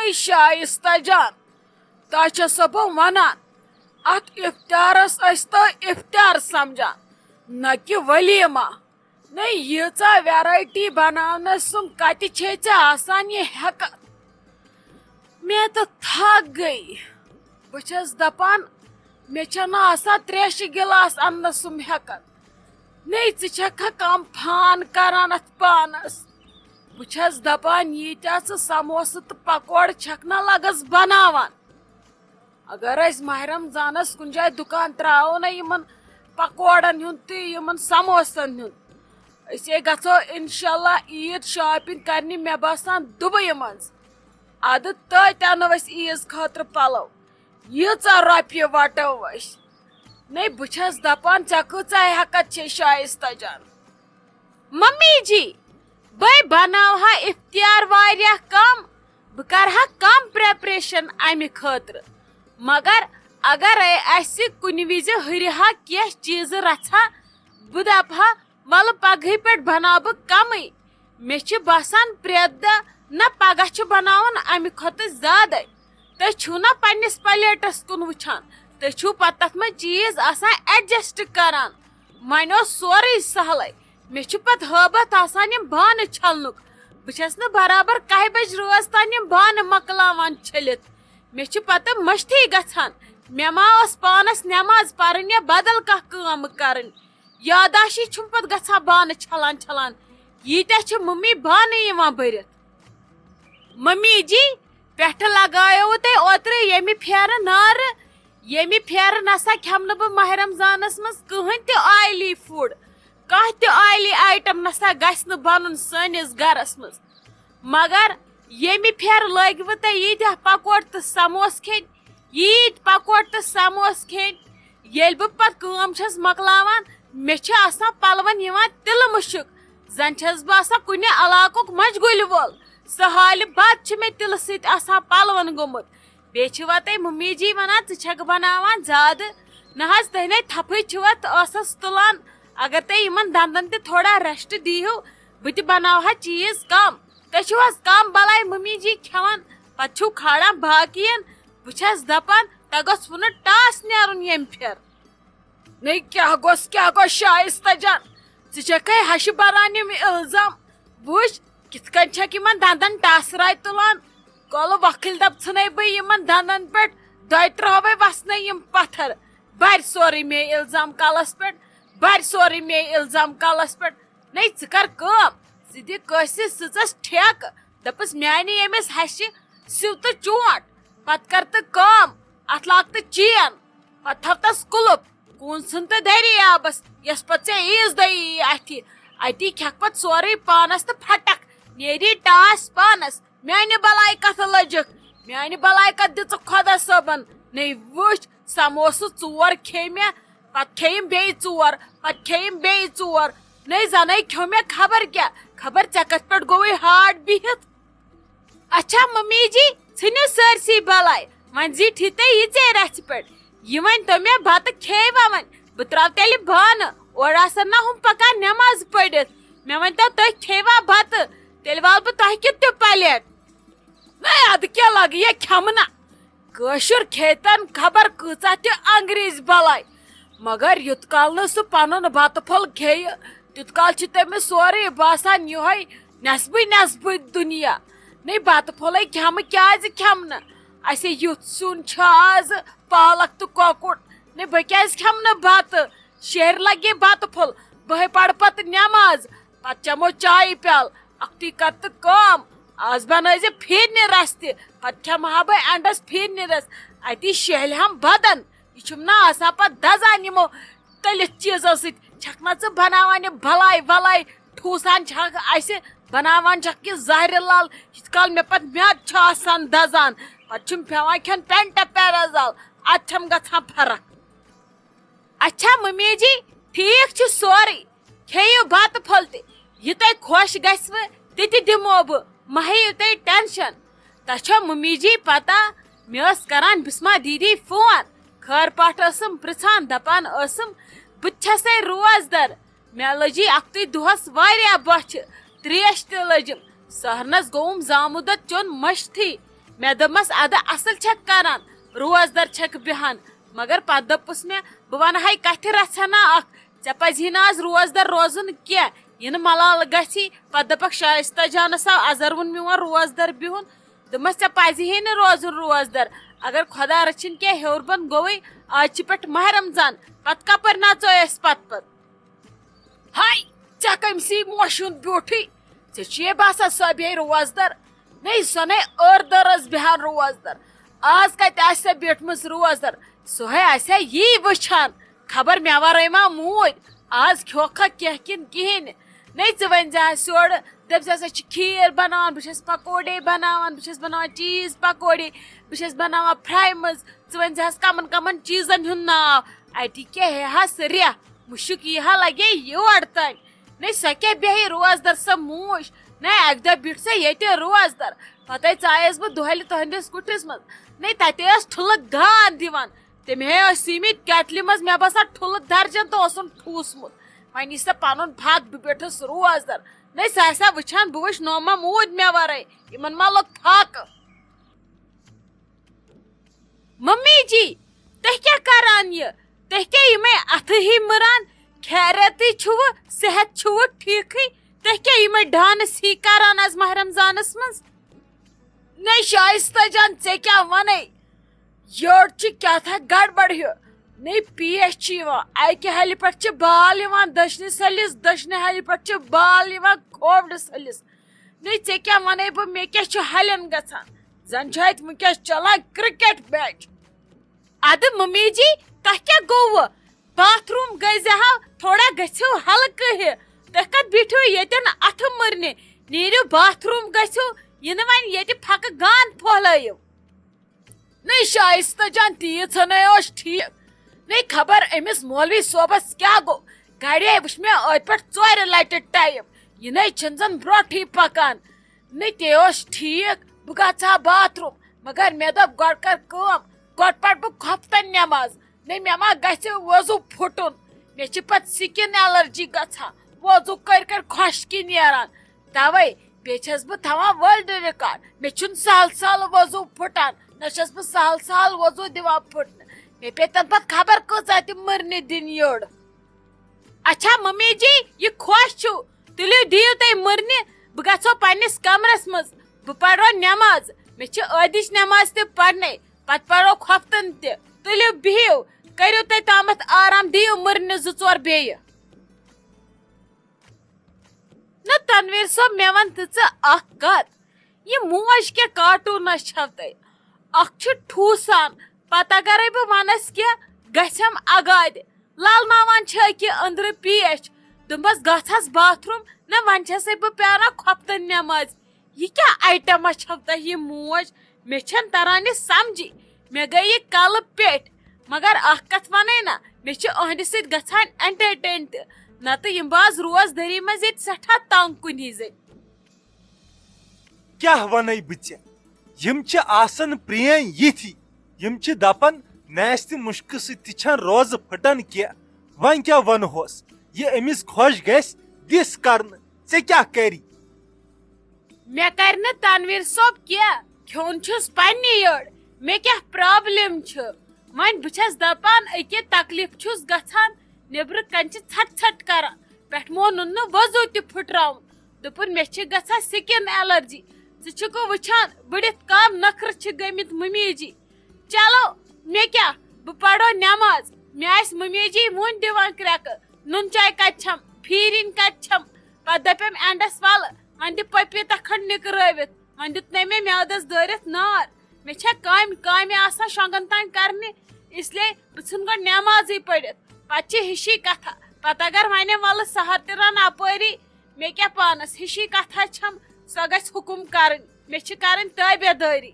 نہیں شائستہ جان تہ سب ونان ات افطارس تو افطار سمجھان نہ کہ ولیمہ نہ ییژا ویرائٹی بناونس سم کتہ چھے ژے آسان یہ ہیکت میں تو تھک گئی بچس دپان مے چھنہ آسان تریش گلاس اننس سم ہیکت نی ژٕ چھکھا کم فان کران ات پانس بچس دپان ییتیا ژٕ سموسہ تو پکوڑ چھکنا لگس بناوان اگر اس ماہ رمضانس کن جائے دکان تراو نا یمن پکوڑن ہند تو یمن سموسن ہند اسے گژھو انشاءاللہ عید شاپنگ کرنی مے باسان دبئی مز اد تت انو اس عیز خاطر پلو ییژا رۄپیہِ وٹو أسۍ نہیں بچس دپان ژے کۭژاہ ہیکت چھے شائستہ جان ممی جی بے بناوہا افطار واریاہ کم بہ کرہا کم پریپریشن امہ خاطر مگر اگر اسہ کُنہِ وِزِ ہُرہا کینٛہہ چیز رژھا بہ دپہا ول پگہٕے پٮ۪ٹھ بناو بہ کمٕے مےٚ چھُ باسان پرٛٮ۪تھ دۄہ نہ پگہہ چھُ بناوُن امہِ کھۄتہٕ زیادے تُہۍ چھِو نا پننس پلیٹس کُن وٕچھان تُہۍ چھِو پتہٕ تتھ منٛز چیز آسان ایڈجسٹ کران وۄنۍ اوس سورُے سہلے مےٚ چھُ پتہٕ ہٲبتھ آسان یِم بانہٕ چھلنُک بہٕ چھس نہٕ برابر 1 بجہِ رٲژ تام یِم بانہٕ مۄکلاوان چھٔلِتھ مےٚ چھُ پتہٕ مٔشتھٕے گژھان مےٚ ما ٲس پانس نٮ۪ماز پرٕنۍ یا بدل کانٛہہ کٲم کرٕنۍ یاداشی چھُم پتہٕ گژھان بانہٕ چھلان چھلان ییٖتیاہ چھِ ممی بانہٕ یِوان بٔرِتھ ممی جی پٮ۪ٹھٕ لگایوٕ تۄہہِ اوترٕ ییٚمہِ پھیرٕ نارٕ ییٚمہِ پھیرٕ نسا کھٮ۪مہٕ نہٕ بہٕ ماہ رمضانس منٛز کٕہٕنۍ تہِ آیلی فُڈ کانٛہہ تہِ آیلی آیٹم نسا گژھِ نہٕ بنُن سٲنِس گرس منٛز مگر ییٚمہِ پھیرٕ لٲگوٕ تۄہہِ ییٖتیاہ پکوڑ تہٕ سموس کھیٚنۍ ییٖتۍ پکوڑ تہٕ سموس کھیٚنۍ ییٚلہِ بہٕ پتہٕ کٲم چھس مۄکلاوان مےٚ چھُ آسان پلون یِوان تِلہٕ مُشک زن چھس بہٕ آسان کُنہِ علاقُک مجگُلہِ وول سُہ حالہِ بد چھُ مےٚ تِلہٕ سۭتۍ آسان پلون گوٚمُت بیٚیہِ چھِوا تُہۍ ممی جی ونان ژٕ چھکھ بناوان زیادٕ نہ حظ تُہۍ نے تھپھٕے چھِوا ٲسس تُلان اگر تُہۍ یِمن دندن تہِ تھوڑا ریسٹ دیٖہِو بہٕ تہِ بناوہا چیٖز کم تُہۍ چھِو حظ کم بلاے ممی جی کھٮ۪وان پتہٕ چھِو کھالان باقین بہٕ چھس دپان تۄہہِ گوٚژھوٕ نہٕ ٹاس نیرُن ییٚمہِ پھِرِ نہیں کیٛاہ گوٚژھ شائستہ جان ژٕ چھکھے ہشہِ بران یِم الزام وٕچھ کِتھ کٔنۍ چھکھ یِمن دندن ٹاسراے تُلان کولہٕ وکھٕلۍ دب ژھٕنے بہٕ یِمن دندن پٮ۪ٹھ دۄیہِ ترٛہوے وسنے یِم پتھر بر سورُے مے الزام کلس پٮ۪ٹھ بر سورُے مے الزام کلس پٮ۪ٹھ نہیں ژٕ کر کٲم ژٕ دِ کٲنٛسہِ سٕژس ٹھیکہٕ دپس میانہِ ییٚمِس ہشہِ سِو تہٕ چونٹ پتہٕ کر تہٕ کٲم اتھ لاگ تہٕ چین پتہٕ تھاو تس کُلُپ کُن ژھٕن تہٕ دٔریابس یۄس پتہٕ ژےٚ عیٖز دۄہ یی اتھِ اتی کھٮ۪کھ پتہٕ سورُے پانس تہٕ پھٹکھ نیری ٹاس پانس میانہِ بلاے کتھ لٔجکھ میانہِ بلاے کتھ دِژٕکھ خۄدا صٲبن نہیں وٕچھ سموسہٕ 4 کھیٚیہِ مےٚ پتہٕ کھیٚیِم بیٚیہِ 4 پتہٕ کھیٚیِم بیٚیہِ 4 نہیں زنٕے کھیوٚو مےٚ خبر کیٛاہ خبر ژےٚ کتھ پٮ۪ٹھ گوٚوُے ہارٹ بِہِتھ اچھا ممی جی ژھٕنِو سٲرسٕے بلاے وۄنۍ زِٹھی تُہۍ یِژے رژھِ پٮ۪ٹھ یہِ ؤنۍتو مےٚ بتہٕ کھیٚیوا وۄنۍ بہٕ تراو تیٚلہِ بانہٕ اورٕ آسن نا ہُم پکان نٮ۪ماز پٔرِتھ مےٚ ؤنۍتو تُہۍ کھیٚیوا بتہٕ تیٚلہِ والہٕ بہٕ تۄہہِ کیُتھ تہِ پلیٹ نہیں ادٕ کیٛاہ لگہٕ یہِ کھٮ۪مہٕ کٲشُر کھیٚتن خبر کۭژاہ تہِ انگریز بلاے مگر یوٗت کال نہٕ سُہ پنُن بتہٕ پھوٚل کھیٚیہِ تیوٗت کال چھُ تٔمِس سورُے باسان یِہوے نٮ۪صبٕے نٮ۪صبٕے دُنیا نہیں بتہٕ پھوٚلے کھٮ۪مہٕ کیٛازِ کھٮ۪مہٕ نہٕ اسے یُتھ سیُن چھُ آز پالک تہٕ کۄکُر نہیں بہٕ کیٛازِ کھٮ۪مہٕ نہٕ بتہٕ شیہرِ لگہِ بتہٕ پھوٚل بہے پرٕ پتہٕ نٮ۪ماز پتہٕ چٮ۪مو چایہِ پیالہٕ اکھتُے کر تہٕ کٲم آز بنٲیزِ پھیرنہِ رس تہِ پتہٕ کھٮ۪مہٕ ہا بہٕ اینڈس پھیرنہِ رس اتی شیہلہِ ہم بدن یہِ چھُم نا آسان پتہٕ دزان یِمو تٔلِتھ چیٖزو سۭتۍ چھکھ نا ژٕ بناوان یہِ بلاے ولاے ٹھوٗسان چھکھ اسہِ بناوان چھکھ یہِ زہرِ لال یِتھ کال مےٚ پتہٕ میادٕ چھُ آسان دزان پتہٕ چھُم پیوان کھیوٚن پینٹا پیرازال ادٕ چھم گژھان فرق اچھا ممی جی ٹھیٖک چھُ سورُے کھیٚیِو بتہٕ پھوٚل تہِ یہِ تۄہہِ خۄش گژھوٕ تہِ تہِ دِمو بہٕ مہ ہیٚیِو تُہۍ ٹینشن تۄہہِ چھو ممی جی پتہ مےٚ ٲس کران بسما دیدی فون خٲر پاٹھ ٲسٕم پرژھان دپان ٲسٕم بہٕ تہِ چھسے روزدر مےٚ لٔجی اکھتُے دۄہس واریاہ بۄچھِ تریش تہِ لٔجِم سہرنس گوٚوُم زامُت دۄد چیوٚن مٔشتھٕے مے دمس اد اصل چھک کران روزدر چھک بہان مگر پتہ دپس مے بہ ون ہے کتھ رژھنا اخ ژے پزی نا آز روزدر روزن کی یہ ملال گژھی پتہ دپک شائستہ جانس آو ازروُن میون روزدر بہن دمس ژے پزی ہے نا روزن روزدر اگر خدا رچھن کی ہیور بن گوئی آج پہ ماہ رمضان پت کپر نژو اس پت ہائی ژے کمسی موشن بیوٹھی ژے باسان سو بیہہ روزدر نہیں سو نے ٲردرس بیہان روزدر آز کتہ آسہِ بیٹھمٕژ روزدر سۄے آسیا یی وٕچھان خبر مے ورٲے ما موٗدۍ آز کھیوکھا کینٛہہ کِنہٕ کِہیٖنۍ نہیں ژٕ ؤنۍ زِ یورٕ دٔپۍ ہسا چھِ کھیٖر بناوان بہٕ چھَس پکوڑے بناوان بہٕ چھَس بناوان چیٖز پکوڑے بہٕ چھَس بناوان فرٛاے منٛز ژٕ ؤنۍ زِ کمن کمن چیٖزن ہُنٛد ناو اتی کیٛاہ ہیہس ریہ مُشُک یی ہا لگے یور تانۍ نہیں سۄ کیٛاہ بیہہِ روزدر سۄ موٗش نہیں اکہِ دۄہ بیٖٹھ سۄ ییٚتہِ روزدر پتے ژایس بہٕ دۄہلہِ تُہنٛدِس کُٹھِس منٛز نہیں تتے ٲس ٹھُلہٕ گان دِوان تٔمۍ ہے ٲسۍ سُومٕتۍ کیٹلہِ منٛز مےٚ باسان ٹھُلہٕ درجن تہٕ اوسُن ٹھوٗسمُت وۄنۍ یی سۄ پنُن پھکھ بہٕ بیٖٹھٕس روزدر نہیں سۄ آسیا وٕچھان بہٕ وٕچھ نو ما موٗدۍ مےٚ ورٲے یِمن ما لوٚگ پھکھ ممی جی تُہۍ کیٛاہ کران یہِ تُہۍ کیٛاہ یِمے اتھٕ ہی مٕران خیریتٕے چھُوٕ صحت چھُوٕ ٹھیٖکھٕے تُہۍ کیٛاہ یِمے ڈانس ہی کران آز ماہ رمضانس منٛز نہیں شائستہ جان ژےٚ کیٛاہ ونے یٔڑ چھِ کیٛاہ گڑبڑ ہیو نہیں پیش چھِ یِوان اکہِ ہلہِ پٮ۪ٹھ چھِ بال یِوان دٔچھنِس ہلِس دٔچھنہِ ہلہِ پٮ۪ٹھ چھِ بال یِوان کھوورِس ہلِس نہیں ژےٚ کیٛاہ ونے بہٕ مےٚ کیٛاہ چھُ ہلٮ۪ن گژھان زن چھُ اتہِ وٕنکیٚس چلان کرکٹ میچ ادٕ ممی جی تۄہہِ کیٛاہ گوٚوٕ باتھ روٗم گٔژھۍ ہا تھوڑا گٔژھِو ہلکہٕ ہہِ تُہۍ کتھ بیٖٹھِو ییٚتٮ۪ن اتھٕ مٕرنہِ نیٖرِو باتھ روٗم گٔژھِو یِنہٕ وۄنۍ ییٚتہِ پھکہٕ گان پھہلٲیِو نہیں شائستہ جان تیٖژ ہنٕے ٲس ٹھیٖک نہیں خبر أمِس مولوی صوبس کیٛاہ گوٚو گرے وٕچھ مےٚ ٲدۍ پٮ۪ٹھ ژورِ لٹہِ ٹایِم یہِ نَے چھِنہٕ زن برونٛٹھٕے پکان نہیں تے اوس ٹھیٖک بہٕ گژھٕ ہا باتھ روٗم مگر مےٚ دوٚپ گۄڈٕ کر کٲم گۄڈٕ پرٕ بہٕ کھۄفتن نٮ۪ماز نہیں مےٚ ما گژھِ وضوٗ پھُٹُن مےٚ چھِ پتہٕ سِکِن ایلرجی گژھان وضوٗ کٔرۍ کٔرۍ خۄشکی نیران توے بیٚیہِ چھس بہٕ تھاوان وٲلڈ رِکاڈ مےٚ چھُنہٕ سہل سہل وضوٗ پھُٹان نہ چھس بہٕ سہل سہل وضوٗ دِوان پھُٹنہٕ مےٚ پیٚتن پتہٕ خبر کۭژاہ تہِ مٕرنہِ دِنۍ یٔڑ اچھا ممی جی یہِ خۄش چھُو تُلِو دِیِو تُہۍ مٕرنہِ بہٕ گژھو پننِس کمرس منٛز بہٕ پرو نٮ۪ماز مےٚ چھِ عٲدِچ نٮ۪ماز تہِ پرنے پتہٕ پرو کھۄفتن تہِ تُلِو بِہِو کٔرِو تُہۍ تامتھ آرام دِیِو مٕرنہِ زٕ ژور بیٚیہِ نہ تنویر صٲب مےٚ ون تہٕ ژٕ اکھ کتھ یہِ موج کیٛاہ کارٹوٗنس چھو تۄہہِ اکھ چھُ ٹھوٗسان پتہٕ اگرے بہٕ ونس کینٛہہ گژھٮ۪م اگادِ للناوان چھِ أکہِ أنٛدرٕ پیش دوٚپمس گژھ حظ باتھ روٗم نہ وۄنۍ چھسے بہٕ پیاران کھۄفتن نٮ۪مازِ یہِ کیٛاہ آیٹما چھو تۄہہِ یہِ موج مےٚ چھنہٕ تران یہِ سمجھی مےٚ گٔے یہِ کلہٕ پیٚٹھ مگر اکھ کتھ ونے نا مےٚ چھِ أہنٛدِ سۭتۍ گژھان انٹرٹین تہِ نتہٕ یِم باز روزدٔری منٛز ییٚتہِ سٮ۪ٹھاہ تنگ کُنی زٔنۍ کیٛاہ ونے بہٕ ژےٚ یِم چھِ آسان پرٛٲنۍ یِتھی یِم چھِ دپان نیستہِ مُشکہٕ سۭتۍ تہِ چھنہٕ روزٕ پھٕٹان کینٛہہ وۄنۍ کیٛاہ ونہوس یہِ أمِس خۄش گژھِ دِس کرنہٕ ژےٚ کیٛاہ کری مےٚ کرِ نہٕ تنویر صٲب کینٛہہ کھیوٚن چھُس پننہِ یٔڑ مےٚ کیٛاہ پرابلم چھِ وۄنۍ بہٕ چھس دپان أکیٛاہ تکلیف چھُس گژھان نیبرٕ کنہِ چھِ ژھٹ ژھٹ کران پٮ۪ٹھ مونُن نہٕ وضوٗ تہِ پھٕٹراوُن دوٚپُن مےٚ چھِ گژھان سِکِن ایلرجی ژٕ چھُکھٕ وٕچھان بٔڑِتھ کم نخرٕ چھِ گٔمٕتۍ ممی جی چلو مےٚ کیٛاہ بہٕ پرو نٮ۪ماز مےٚ آسہِ ممی جی وُنۍ دِوان کرٛٮ۪کہٕ نُن چاے کتہِ چھم پھیٖرِنۍ کتہِ چھم پتہٕ دپیم اینڈس ولہٕ وۄنۍ دِ پٔپیٖتا کھنٛڈ نِکرٲوِتھ وۄنۍ دیُتنے مےٚ میادس دٲرِتھ نار مےٚ چھےٚ کامہِ آسان شۄنٛگن تانۍ کرنہِ اسلیے بہٕ ژھٕن گۄڈٕ نٮ۪مازٕے پٔرِتھ پتہٕ چھِ ہِشی کتھا پتہٕ اگر ونے ولہٕ سہر تہِ رن اپٲری مےٚ کیٛاہ پانس ہِشی کتھا چھم سۄ گژھِ حُکُم کرٕنۍ مےٚ چھِ کرٕنۍ تٲبیدٲری